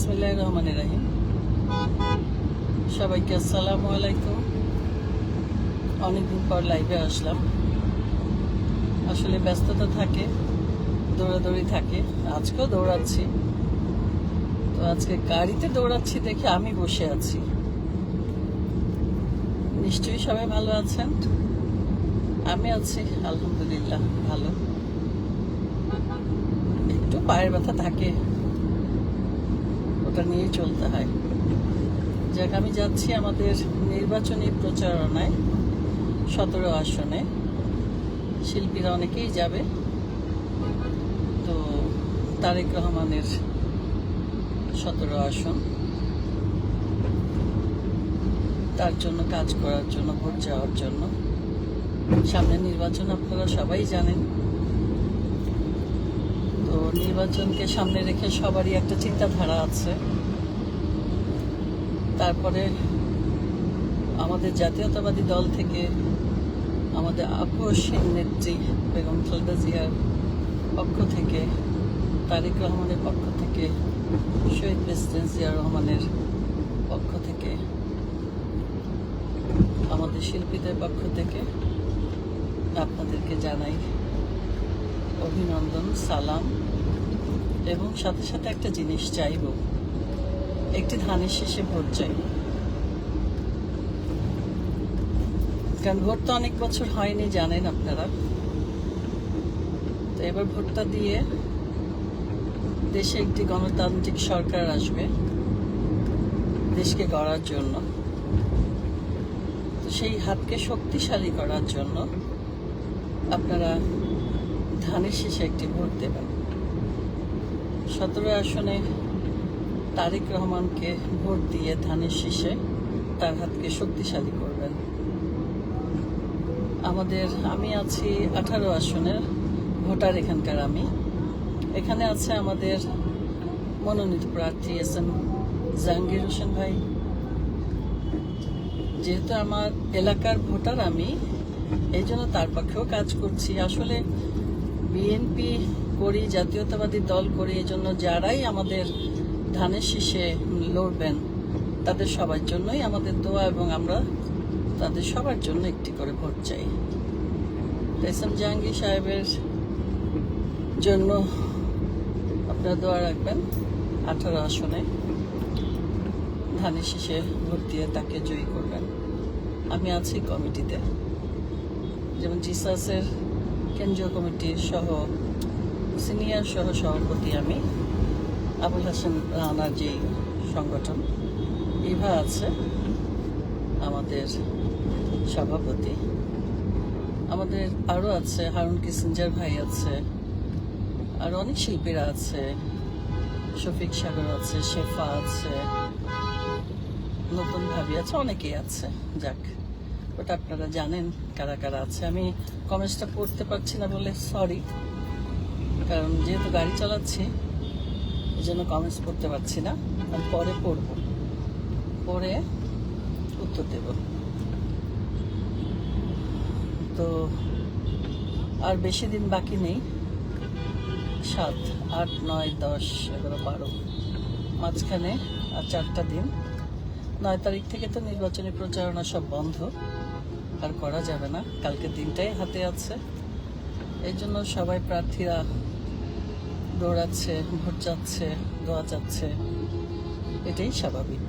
বিসমিল্লাহির রহমানির রহিম। সবাইকে আসসালামু আলাইকুম। অনেকদিন পর লাইভে আসলাম। আসলে ব্যস্ততা থাকে, দৌড়াদৌড়ি থাকে। আজকেও দৌড়াচ্ছি। তো আজকে গাড়িতে দৌড়াচ্ছি দেখে আমি বসে আছি। নিশ্চয়ই সবাই ভালো আছেন। আমি আছি আলহামদুলিল্লাহ ভালো। একটু পায়ের ব্যথা থাকে, ওটা নিয়েই চলতে হয়। যাক, আমি যাচ্ছি আমাদের নির্বাচনী প্রচারণায় 17 আসনে। শিল্পীরা অনেকেই যাবে। তো তারেক রহমানের 17 আসন, তার জন্য কাজ করার জন্য, ভোট যাওয়ার জন্য। সামনে নির্বাচন, আপনারা সবাই জানেন। তো নির্বাচনকে সামনে রেখে সবারই একটা চিন্তাধারা আছে। তারপরে আমাদের জাতীয়তাবাদী দল থেকে আমাদের আপসহীন নেত্রী বেগম খালেদা জিয়ার পক্ষ থেকে, তারেক রহমানের পক্ষ থেকে, শহীদ প্রেসিডেন্ট জিয়া রহমানের পক্ষ থেকে, আমাদের শিল্পীদের পক্ষ থেকে আপনাদেরকে জানাই অভিনন্দন, সালাম। এবং সাথে সাথে একটা জিনিস চাইব, একটি ধানের শীষে ভোট চাই। কারণ ভোট তো অনেক বছর হয়নি, জানেন আপনারা। তো এবার ভোটটা দিয়ে দেশে একটি গণতান্ত্রিক সরকার আসবে দেশকে গড়ার জন্য। তো সেই হাতকে শক্তিশালী করার জন্য আপনারা ধানের শীষে একটি ভোট দেবেন। 17 আসনে তারেক রহমানকে ভোট দিয়ে ধানের শীষে তার হাতকে শক্তিশালী করবেন। আমি আছি 18 আসনের ভোটার এখানকার। এখানে আছে আমাদের মনোনীত প্রার্থী এস.এম. জাহাঙ্গীর হোসেন ভাই। যেহেতু আমার এলাকার ভোটার আমি, এই জন্য তার পক্ষেও কাজ করছি। আসলে বিএনপি করি, জাতীয়তাবাদী দল করি, এই জন্য যারাই আমাদের ধানের শীষে লড়বেন তাদের সবার জন্যই আমাদের দোয়া, এবং আমরা তাদের সবার জন্য একটি করে ভোট চাই। এস.এম. জাহাঙ্গীর সাহেবের জন্য আপনারা দোয়া রাখবেন। 18 আসনে ধানের শীষে ভোট দিয়ে তাকে জয়ী করবেন। আমি আছি কমিটিতে, যেমন জিসাসের কেন্দ্রীয় কমিটির সিনিয়র সভাপতি আমি, আবুল হাসান রানার যেই সংগঠন, ইভা আছে আমাদের সভাপতি। আমাদের আরও আছে, হারুন কিসিঞ্জার ভাই আছে, আর অনেক শিল্পীরা আছে, শফিক সাগর আছে, শেফা আছে, নতুন ভাবি আছে, অনেকেই আছে। যাক, ওটা আপনারা জানেন কারা কারা আছে। আমি কমেন্টসটা পড়তে পারছি না বলে সরি, কারণ যেহেতু গাড়ি চালাচ্ছি এই জন্য কমেন্টস পড়তে পারছি না। আমি পরে পড়ব, পরে উত্তর দেব। তো আর বেশি দিন বাকি নেই। 7, 8, 9, 10, 11, 12, মাঝখানে আর 4টা দিন। 9 তারিখ থেকে তো নির্বাচনী প্রচারণা সব বন্ধ, আর করা যাবে না। কালকের দিনটাই হাতে আছে। এই জন্য সবাই প্রার্থীরা দৌড়াচ্ছে, ভোট চাচ্ছে, দোয়া চাচ্ছে, এটাই স্বাভাবিক।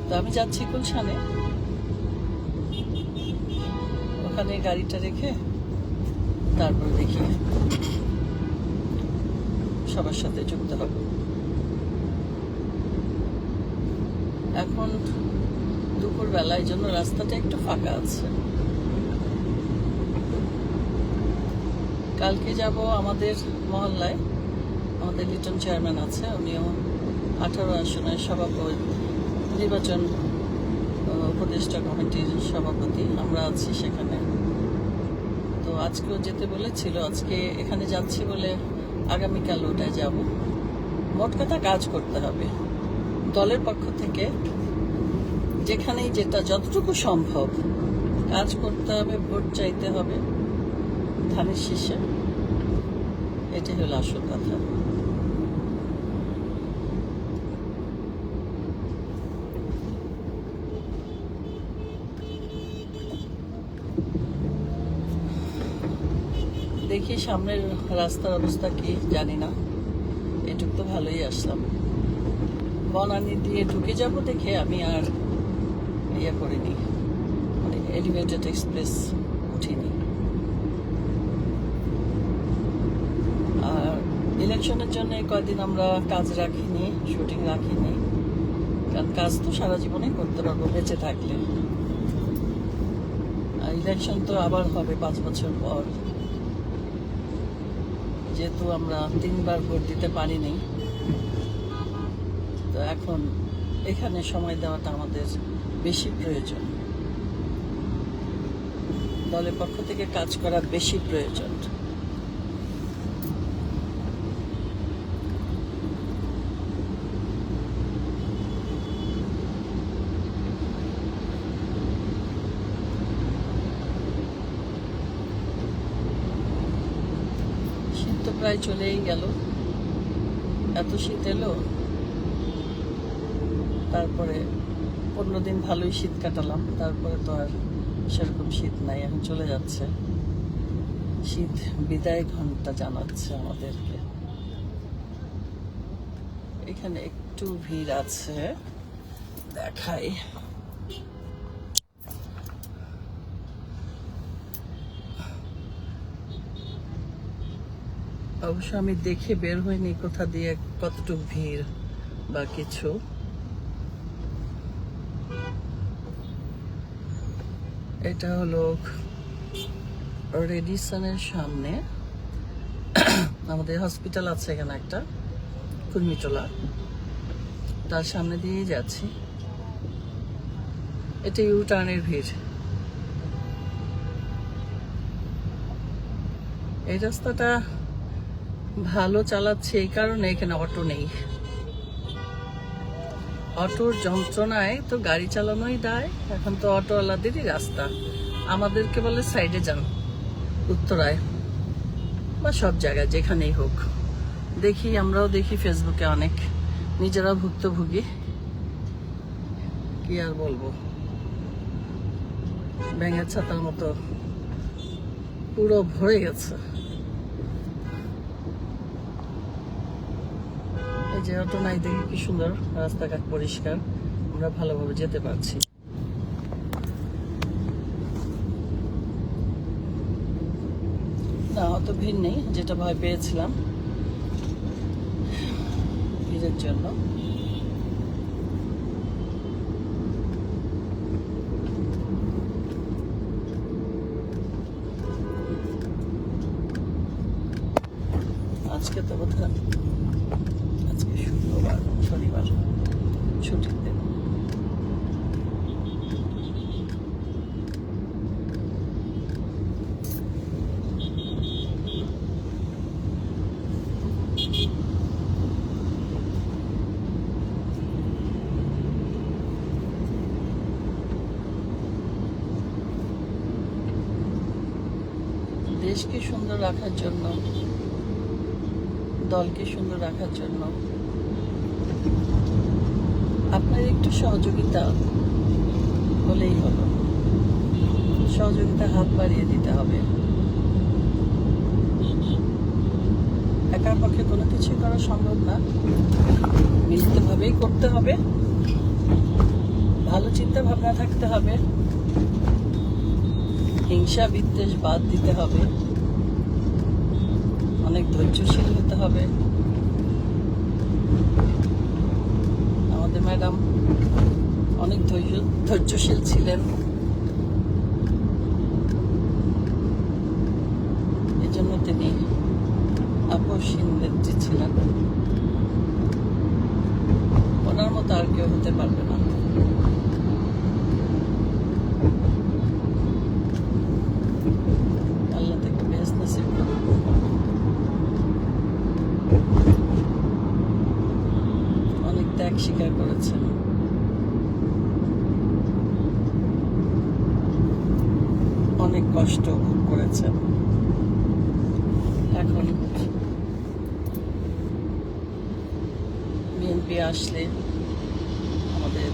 তো আমি যাচ্ছি গুলশানে, ওখানে গাড়িটা রেখে তারপর দেখি সবার সাথে যুক্ত হব। এখন দুপুরবেলা, এই জন্য রাস্তাটা একটু ফাঁকা আছে। কালকে যাব আমাদের মহল্লায়, আমাদের লিটন চেয়ারম্যান আছে, উনিও 18 আসনের নির্বাচন উপদেষ্টা কমিটির সভাপতি। আমরা আছি সেখানে। তো আজকেও যেতে বলেছিল, আজকে এখানে যাচ্ছি বলে আগামীকাল ওটায় যাব। মোট কথা কাজ করতে হবে দলের পক্ষ থেকে, যেখানেই যেটা যতটুকু সম্ভব কাজ করতে হবে, ভোট চাইতে হবে ধানের শীষে। এটাই হলো আসল কথা। দেখি সামনের রাস্তার অবস্থা কি জানি না, এটুক তো ভালোই আসলাম। বনানী দিয়ে ঢুকে যাব দেখে আমি আর ইয়ে করিনি, মানে এলিভেটেড এক্সপ্রেস উঠিনি। আর ইলেকশনের জন্য কয়দিন আমরা কাজ রাখিনি, শুটিং রাখিনি, কারণ কাজ তো সারা জীবনে করতে পারবো বেঁচে থাকলে। আর ইলেকশন তো আবার হবে 5 বছর পর, যেহেতু আমরা 3বার ভোট দিতে পারিনি, তো এখন এখানে সময় দেওয়াটা আমাদের বেশি প্রয়োজন, দলের পক্ষ থেকে কাজ করা বেশি প্রয়োজন। শীত তো প্রায় চলেই গেল, এত শীত এলো, তারপরে 15 দিন ভালোই শীত কাটালাম, তারপরে তো আর সেরকম শীত নাই, এখন চলে যাচ্ছে। শীত বিদায় ঘন্টা জানাচ্ছে আমাদেরকে। এখানে একটু ভিড় আছে, দেখাই। অবশ্য আমি দেখে বের হইনি কোথা দিয়ে কতটুকু ভিড় বা কিছু। এটা হলো রেডিসনের সামনে, আমাদের হসপিটাল আছে এখানে একটা, কুর্মিটোলা, তার সামনে দিয়ে যাচ্ছি। এটা ইউ টার্নের ভিড়। এই রাস্তাটা ভালো চালাচ্ছে এই কারণে এখানে অটো নেই। অটোর যন্ত্রণায় তো গাড়ি চালানোই দায়, এখন তো অটোওয়ালাদেরই রাস্তা। আমাদেরকে বলে সাইডে যান, উত্তরায় বা সব জায়গায় যেখানেই হোক। দেখি, আমরাও দেখি ফেসবুকে অনেক, নিজেরাও ভুক্তভোগী, কি আর বলবো। ব্যাঙের ছাতার মতো পুরো ভরে গেছে। এই যে অটো নাই দেখি কি সুন্দর, রাস্তাঘাট পরিষ্কার, আমরা ভালোভাবে যেতে পারছি। না, অত ভিড় নেই, যেটা ভয় পেয়েছিলাম ভিড়ের জন্য। আজকে তো বোধহয় আজকে শুক্রবার, শনিবার ছুটির দিন। দেশকে সুন্দর রাখার জন্য, দলকে সুন্দর রাখার জন্য আপনার একটু সহযোগিতা হলেই হলো। সহযোগিতা হাত বাড়িয়ে দিতে হবে। একার পক্ষে কোনো কিছুই করা সম্ভব না, মিলিতভাবেই করতে হবে। ভালো চিন্তা ভাবনা থাকতে হবে, হিংসা বিদ্বেষ বাদ দিতে হবে, অনেক ধৈর্যশীল হতে হবে। আমাদের ম্যাডাম অনেক ধৈর্যশীল ছিলেন, এই জন্য তিনি আপসহীন নেত্রী ছিলেন। ওনার মতো আর কেউ হতে পারবে না। আল্লাহ থেকে বেহেশত নসিব করুন। অনেক ত্যাগ স্বীকার করেছেন, অনেক কষ্ট ভোগ করেছেন। এখন বিএনপি আসলে আমাদের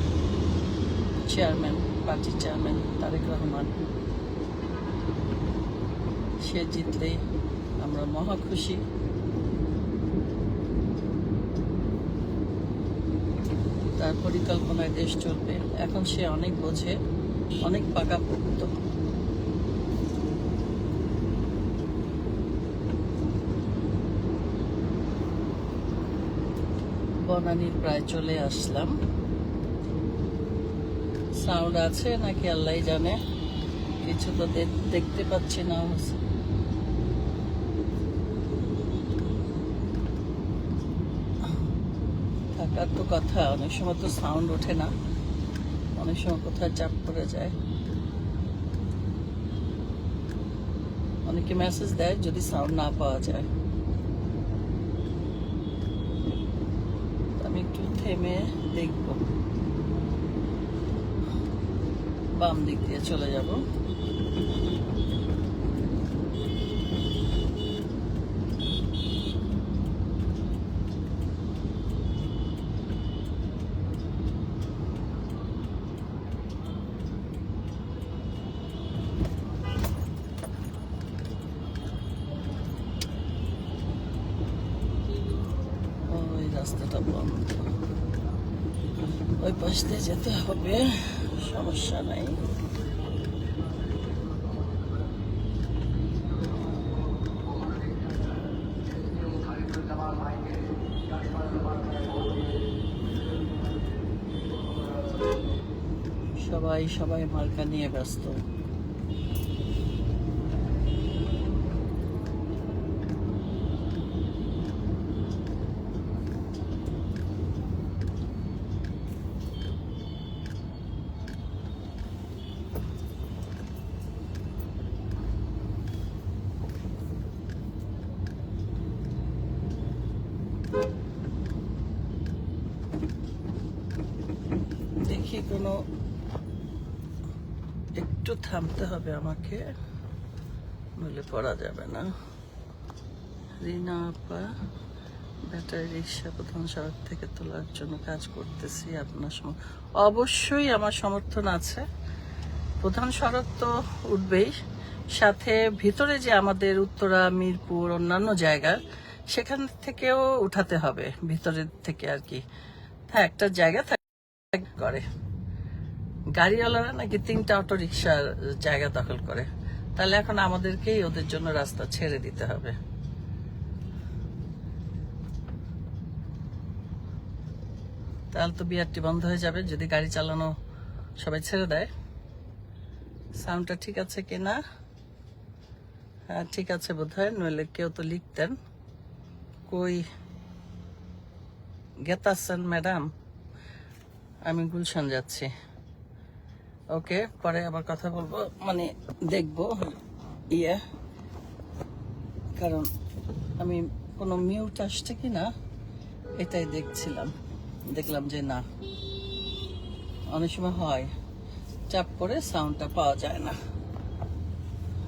চেয়ারম্যান, পার্টির চেয়ারম্যান তারেক রহমান, সে জিতলেই আমরা মহা খুশি। তার পরিকল্পনায় দেশ চলবে। এখন সে অনেক বোঝে, অনেক পাকাপোক্ত। বনানীর প্রায় চলে আসলাম। সাউন্ড আছে নাকি আল্লাহ জানে, কিছু তো দেখতে পাচ্ছি না। থাকার তো কথা, অনেক সময় তো সাউন্ড ওঠে না, অনেক সময় কোথায় চাপ পড়ে যায়। অনেকে মেসেজ দেয় যদি সাউন্ড না পাওয়া যায়। আমি একটু থেমে দেখব, বাম দিক দিয়ে চলে যাব। ওই রাস্তাটা বন্ধ, ওই পাশ দিয়ে যেতে হবে, সমস্যা নাই। সবাই সবাই মার্কা নিয়ে ব্যস্ত। দেখি কোনো, একটু থামতে হবে আমাকে, বলে পড়া যাবে না। রিনা আপা, ব্যাটারি রিক্সা প্রধান সড়ক থেকে তোলার জন্য কাজ করতেছি, আপনার অবশ্যই আমার সমর্থন আছে। প্রধান সড়ক তো উঠবেই, সাথে ভিতরে যে আমাদের উত্তরা, মিরপুর, অন্যান্য জায়গা, সেখান থেকেও উঠাতে হবে, ভিতরের থেকে আর কি। হ্যাঁ, একটা জায়গা করে গাড়িওয়ালারা নাকি 3টা অটো রিক্সার জায়গা দখল করে, তাহলে এখন আমাদেরকেই ওদের জন্য রাস্তা ছেড়ে দিতে হবে। তাহলে তো বিআরটি বন্ধ হয়ে যাবে যদি গাড়ি চালানো সবাই ছেড়ে দেয়। সাউন্ডটা ঠিক আছে কিনা? হ্যাঁ ঠিক আছে বোধহয়, নইলে কেউ তো লিখতেন। কই গেতাছেন ম্যাডাম? আমি গুলশান যাচ্ছি। ওকে, পরে আবার কথা বলবো, মানে দেখবো কারণ আমি কোনো মিউট আসছে কিনা এটাই দেখছিলাম। দেখলাম যে না, অনেক সময় হয় চাপ করে সাউন্ডটা পাওয়া যায় না।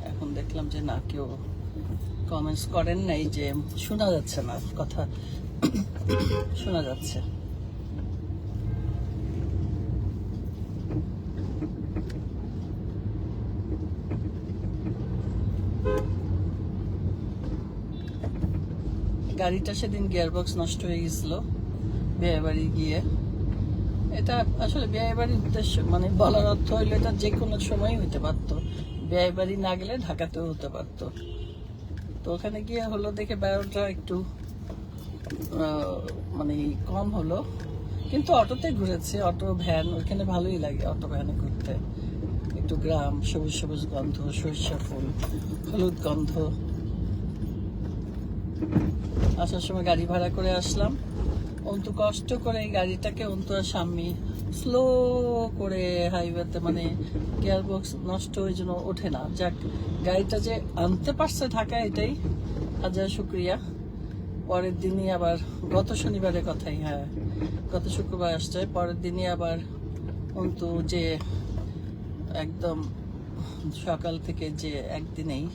এখন দেখলাম যে না, কেউ কমেন্টস করেন নাই যে শোনা যাচ্ছে না, কথা শোনা যাচ্ছে। গাড়িটা সেদিন গিয়ারবক্স নষ্ট হয়ে গেছিল বিয়েবাড়ি গিয়ে। এটা আসলে বিয়েবাড়ির উদ্দেশ্য, মানে বলার অর্থ হইলো এটা যে কোনো সময় হইতে পারতো, বিয়েবাড়ি না গেলে ঢাকাতেও হতে পারতো। তো ওখানে গিয়ে হলো দেখে ব্যয়টা একটু মানে কম হলো, কিন্তু অটোতে ঘুরেছে, অটো ভ্যান, ওইখানে ভালোই লাগে অটো ভ্যানে ঘুরতে। একটু গ্রাম, সবুজ সবুজ গন্ধ, সরিষা ফুল, হলুদ গন্ধ। আসার সময় গাড়ি ভাড়া করে আসলাম, অন্তু কষ্ট করে এই গাড়িটাকে, অন্তু আর স্বামী স্লো করে হাইওয়েতে, মানে গিয়ারবক্স নষ্ট, ওই জন্য ওঠে না। যাক, গাড়িটা যে আনতে পারছে ঢাকায়, এটাই হাজার শুক্রিয়া। পরের দিনই আবার, গত শনিবারের কথাই, হ্যাঁ গত শুক্রবার আসছে, পরের দিনই আবার অন্তু যে একদম সকাল থেকে যে একদিনেই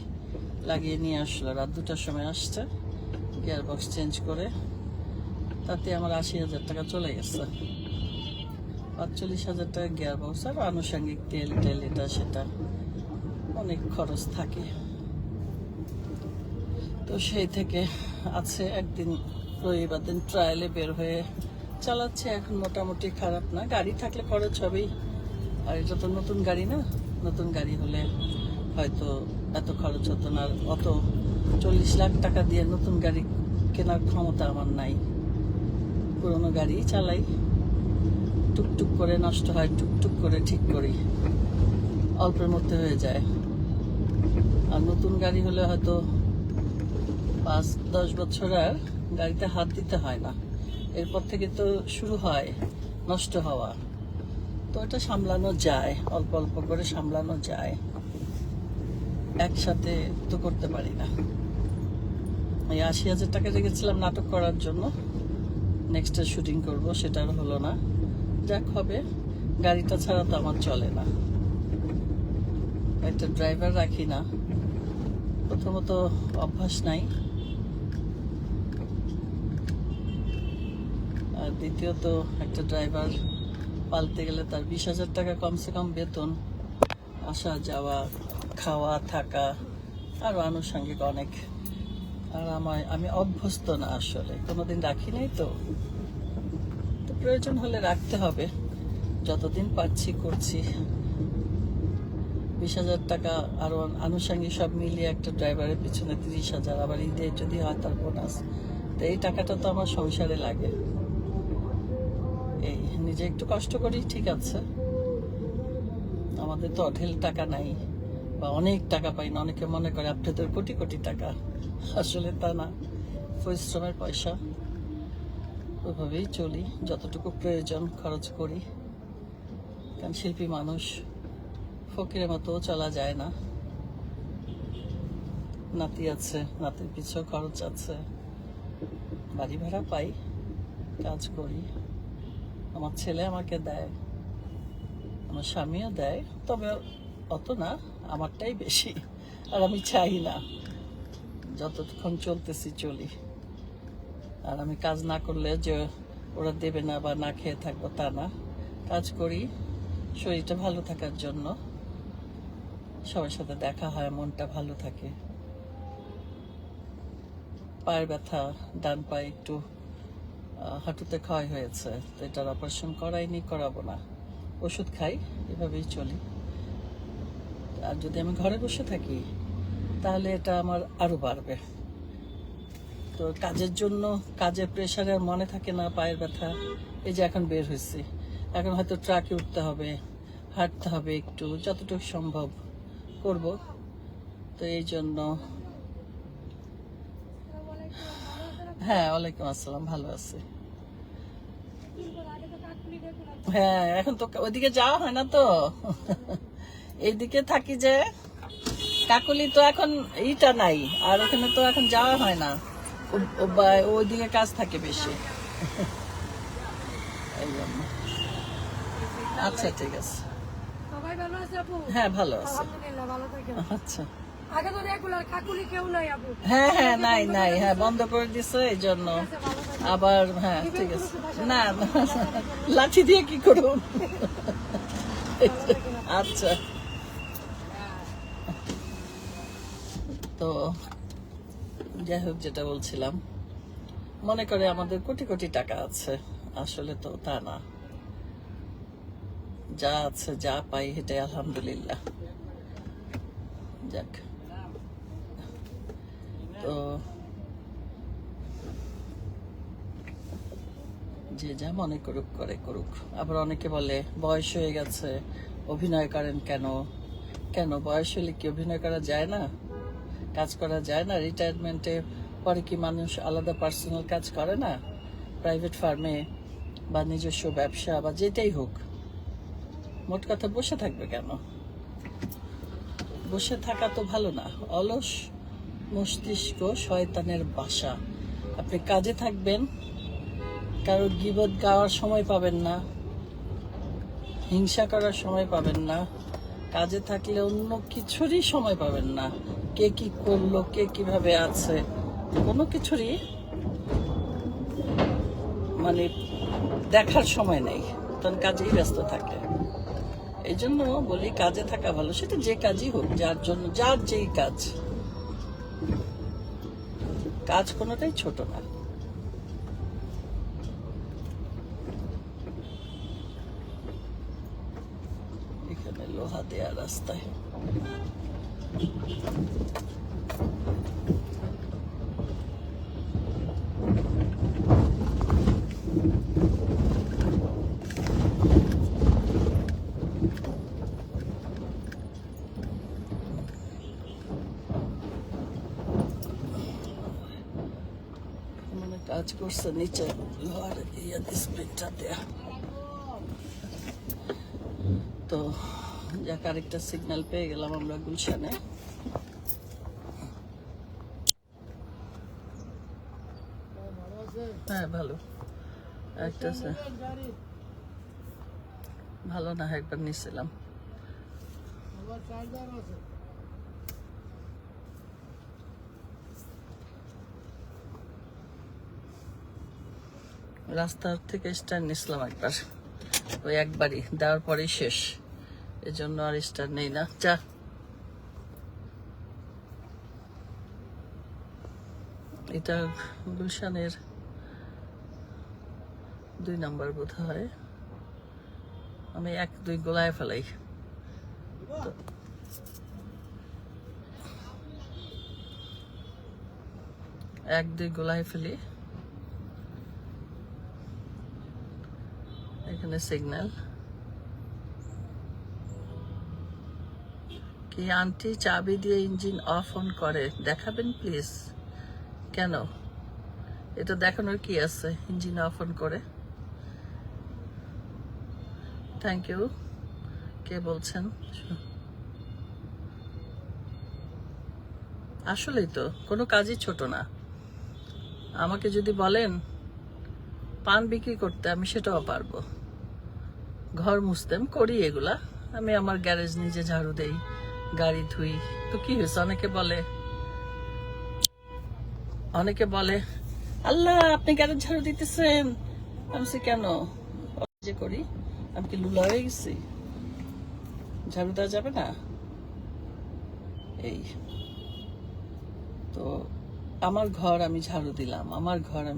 লাগিয়ে নিয়ে আসলো, রাত 2টার সময় আসছে, গিয়ারবক্স চেঞ্জ করে। তাতে আমার 80,000 টাকা চলে গেছে। 45,000 টাকা গিয়ার বক্স আর আনুষঙ্গিক তেল টেল এটা সেটা অনেক খরচ থাকে। তো সেই থেকে আছে একদিন রবিবার দিন ট্রায়ালে বের হয়ে চালাচ্ছে। এখন মোটামুটি খারাপ না, গাড়ি থাকলে খরচ হবেই। আর এটা তো নতুন গাড়ি না, নতুন গাড়ি হলে হয়তো এত খরচ হতো না। আর অত 40 লাখ টাকা দিয়ে নতুন গাড়ি কেনার ক্ষমতা আমার নাই। পুরোনো গাড়ি চালাই, টুকটুক করে নষ্ট হয়, টুকটুক করে ঠিক করি, অল্পের মধ্যে হয়ে যায়। আর নতুন গাড়ি হলে হয়তো 5-10 বছর আর গাড়িতে হাত দিতে হয় না, এরপর থেকে তো শুরু হয় নষ্ট হওয়া। তো এটা সামলানো যায়, অল্প অল্প করে সামলানো যায়, একসাথে তো করতে পারি না। এই 80,000 টাকা রেখেছিলাম নাটক করার জন্য, নেক্সট শুটিং করব, সেটা আর হলো না। যাক হবে, গাড়িটা ছাড়া তো আমার চলে না। একটা ড্রাইভার রাখি না, প্রথমত অভ্যাস নাই, আর দ্বিতীয়ত একটা ড্রাইভার পালতে গেলে তার 20,000 টাকা কমসে কম বেতন, আসা যাওয়া খাওয়া থাকা আরও আনুষঙ্গিক অনেক। আর আমি অভ্যস্ত না, আসলে কোনোদিন রাখি নাই, তো প্রয়োজন হলে রাখতে হবে। যতদিন পাচ্ছি করছি। 20,000 টাকা আরো আনুষঙ্গিক সব মিলিয়ে একটা ড্রাইভারের পিছনে 30,000, আবার ঈদে যদি হয় তার বোনাস। তো এই টাকাটা তো আমার সংসারে লাগে। এই নিজে একটু কষ্ট করি, ঠিক আছে। আমাদের তো অঢেল টাকা নাই বা অনেক টাকা পাই না। অনেকে মনে করে আপনাদের কোটি কোটি টাকা, আসলে তা না, পরিশ্রমের পয়সা। ওইভাবেই চলি, যতটুকু প্রয়োজন খরচ করি। কারণ শিল্পী মানুষ, ফকিরের মতো চলা যায় না। নাতি আছে, নাতির পিছু খরচ আছে, বাড়ি ভাড়া পাই, কাজ করি। আমার ছেলে আমাকে দেয়, আমার স্বামীও দেয়, তবে অত না, আমারটাই বেশি। আর আমি চাই না, যতক্ষণ চলতেছি চলি। আর আমি কাজ না করলে যে ওরা দেবে না বা না খেয়ে থাকবো তা না, কাজ করি শরীরটা ভালো থাকার জন্য। সবার সাথে দেখা হয়, মনটা ভালো থাকে। পায়ের ব্যথা, ডান পায়ে একটু হাঁটুতে ক্ষয় হয়েছে, তো এটার অপারেশন করাইনি, করাবো না, ওষুধ খাই, এভাবেই চলি। আর যদি আমি ঘরে বসে থাকি তাহলে এটা আমার আরো বাড়বে। তো কাজের জন্য, কাজের প্রেশারে আর মনে থাকে না, পায়ের ব্যথা। এই যে এখন বের হয়েছি, এখন হয়তো ট্রাকে উঠতে হবে, হাঁটতে হবে, একটু যতটুকু সম্ভব করব। তো এই জন্য, হ্যাঁ ওয়ালাইকুম আসসালাম, ভালো আছি। হ্যাঁ এখন তো ওইদিকে যাওয়া হয় না, তো এইদিকে থাকি যে কাকুলি, তো এখন এইটা নাই, আর ওখানে তো এখন যাওয়া হয় না, ওইদিকে কাজ থাকে বেশি, এই জন্য। আচ্ছা ঠিক আছে, সবাই ভালো আছে আপু? হ্যাঁ ভালো আছে। আলহামদুলিল্লাহ, ভালো থাকেন। আচ্ছা, আগে তো রেগুলার কাকুলি কেউ নাই আপু। হ্যাঁ হ্যাঁ, নাই নাই, হ্যাঁ বন্ধ করে দিছে, এই জন্য আবার। হ্যাঁ ঠিক আছে, না না, লাঠি দিয়ে কি করুন। আচ্ছা, তো যাই হোক, যেটা বলছিলাম, মনে করে আমাদের কোটি কোটি টাকা আছে, আসলে তো তা না। যা আছে, যা পাই, হেঁটে আলহামদুলিল্লাহ। যাক, তো যে যা মনে করুক, করে করুক। আবার অনেকে বলে বয়স হয়ে গেছে, অভিনয় করেন কেন? কেন বয়স হলে কি অভিনয় করা যায় না, কাজ করা যায় না? রিটায়ারমেন্টে পরে কি মানুষ আলাদা পার্সোনাল কাজ করে না? প্রাইভেট ফার্মে বা নিজস্ব ব্যবসা বা যেটাই হোক, মোট কথা বসে থাকবে কেন? বসে থাকা তো ভালো না, অলস মস্তিষ্ক শয়তানের বাসা। আপনি কাজে থাকবেন, কারোর গীবত গাওয়ার সময় পাবেন না, হিংসা করার সময় পাবেন না। কাজে থাকলে অন্য কিছুরই সময় পাবেন না, কে কি করলো, কে কিভাবে আছে, কোনো কিছুরই মানে দেখার সময় নেই, তখন কাজেই ব্যস্ত থাকে। এই জন্য বলি কাজে থাকা ভালো, সেটা যে কাজই হোক, যার জন্য যার যেই কাজ, কাজ কোনোটাই ছোট না। এখানে লোহা দেয়া রাস্তায় মানে কাজ করছে নিচে লোহার স্প্রিংটা দেয়া। তো যাক, আরেকটা সিগন্যাল পেয়ে গেলাম আমরা গুলশানে। হ্যাঁ ভালো, একটা ভালো না, একবার নিছিলাম। রাস্তার থেকে স্টার নিছিলাম একবার, ওই একবারই দেওয়ার পরেই শেষ, এজন্য আর স্টার নেই না। চা এটা গুলশানের 2 নম্বর বোধ হয়, আমি 1-2 গোলায় ফেলাই। তো 1-2 গোলায় ফেলি। এখানে সিগন্যাল কি আন্টি চাবি দিয়ে ইঞ্জিন অফ অন করে দেখাবেন প্লিজ? কেন, এটা দেখানোর কি আছে ইঞ্জিন অফ অন করে? Thank you. কে বলছেন? আসলেই তো কোনো কাজই ছোট না। আমাকে যদি বলেন পান বিক্রি করতে, আমি সেটাও পারবো। ঘর মুছতেম করি এগুলা, আমি আমার গ্যারেজ নিজে ঝাড়ু দেই, গাড়ি ধুই। তো কি হয়েছে? অনেকে বলে আল্লাহ আপনি গ্যারেজ ঝাড়ু দিতেছেন। আমি বলছি, কেন যে করি? আমি কি লুলা হয়ে গেছি? ঝাড়ু দেওয়া যাবে না? এই তো আমার ঘর আমি ঝাড়ু দিলাম, আমার ঘর আমি